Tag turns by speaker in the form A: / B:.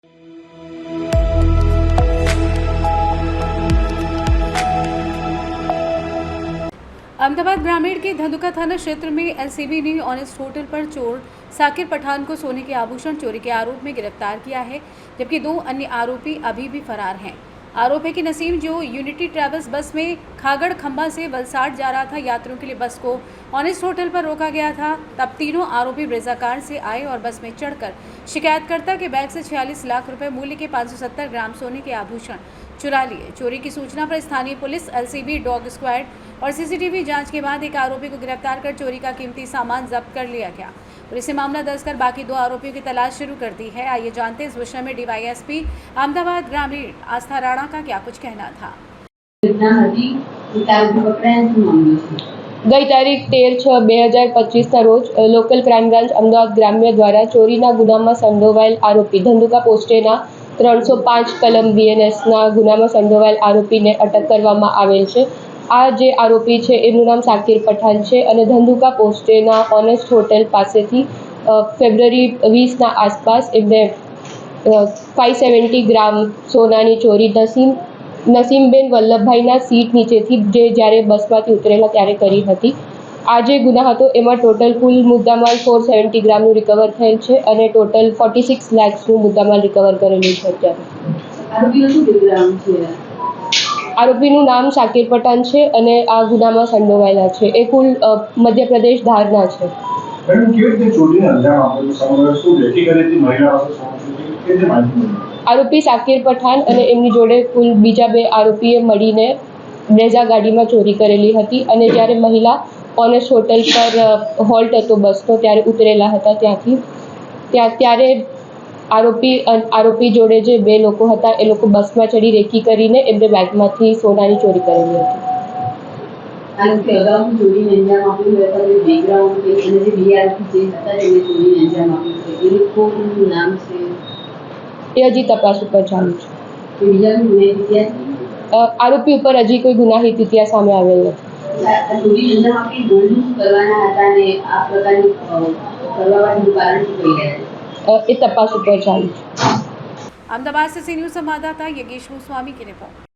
A: अहमदाबाद ग्रामीण के धंधुका थाना क्षेत्र में एलसीबी ने ऑनेस्ट होटल पर चोर साकिर पठान को सोने के आभूषण चोरी के आरोप में गिरफ्तार किया है, जबकि 2 अन्य आरोपी अभी भी फरार हैं। आरोप है कि नसीम, जो यूनिटी ट्रैवल्स बस में खागड़ खंबा से वलसाड जा रहा था, यात्रियों के लिए बस को ऑनेस्ट होटल पर रोका गया था। तब तीनों आरोपी ब्रेजा कार से आए और बस में चढ़कर शिकायतकर्ता के बैग से 46 लाख रुपए मूल्य के 570 ग्राम सोने के आभूषण चुरा लिए। चोरी की सूचना पर स्थानीय पुलिस, एलसीबी, डॉग स्क्वाड और सीसीटीवी जांच के बाद एक आरोपी को गिरफ्तार कर चोरी का कीमती सामान जब्त कर लिया गया। पुलिस ने मामला दर्ज कर बाकी 2 आरोपियों की तलाश शुरू कर दी है। आइए जानते हैं इस विषय में डीवाईएसपी अहमदाबाद ग्रामीण आस्था राणा का क्या कुछ कहना था।
B: ગઈ તારીખ 13/6/2025ના રોજ લોકલ ક્રાઇમ બ્રાન્ચ અમદાવાદ ગ્રામ્ય દ્વારા ચોરીના ગુનામાં સંડોવાયેલ આરોપી ધંધુકા પોસ્ટેના 305 કલમ બીએનએસના ગુનામાં સંડોવાયેલ આરોપીને અટક કરવામાં આવેલ છે। આ જે આરોપી છે એનું નામ સાકિર પઠાન છે અને ધંધુકા પોસ્ટેના ઓનેસ્ટ હોટેલ પાસેથી ફેબ્રુઆરી 20ના આસપાસ એમને 570 ગ્રામ સોનાની ચોરી નસીમબેન વલ્લભભાઈના સીટ નીચેથી જે જ્યારે બસમાંથી ઉતરેલા ત્યારે કરી હતી। આ જે ગુના હતો એમાં ટોટલ કુલ મુદ્દામાલ 470 ગ્રામનું રિકવર થયેલ છે અને ટોટલ 46 લાખનું મુદ્દામાલ રિકવર કરેલું છે। અત્યારે આરોપીનું નામ સાકિર પઠાન છે અને આ ગુનામાં સંડોવાયેલા છે। એ કુલ મધ્યપ્રદેશ ધારના છે। આરોપી સાકિર પઠાન અને એમની જોડે કુલ બીજા 2 આરોપીએ મળીને બ્રેઝા ગાડીમાં ચોરી કરેલી હતી અને જ્યારે મહિલા ઓનેસ્ટ હોટલ પર હોલ્ટ હતો બસનો ત્યારે ઉતરેલા હતા ત્યારે આરોપી જોડે જે 2 લોકો હતા એ લોકો બસમાં ચડી રેકી કરીને એમને બેગમાંથી સોનાની ચોરી કરેલી હતી। એ હજી તપાસ ઉપર ચાલુ છે। આરોપી ઉપર હજી કોઈ ગુનાહિત ઇતિહાસ સામે આવેલ નથી। એ તપાસ ઉપર ચાલુ છે।
A: अहमदाबाद से सी न्यूज़ संवाददाता योगेश गोस्वामी की रिपोर्ट।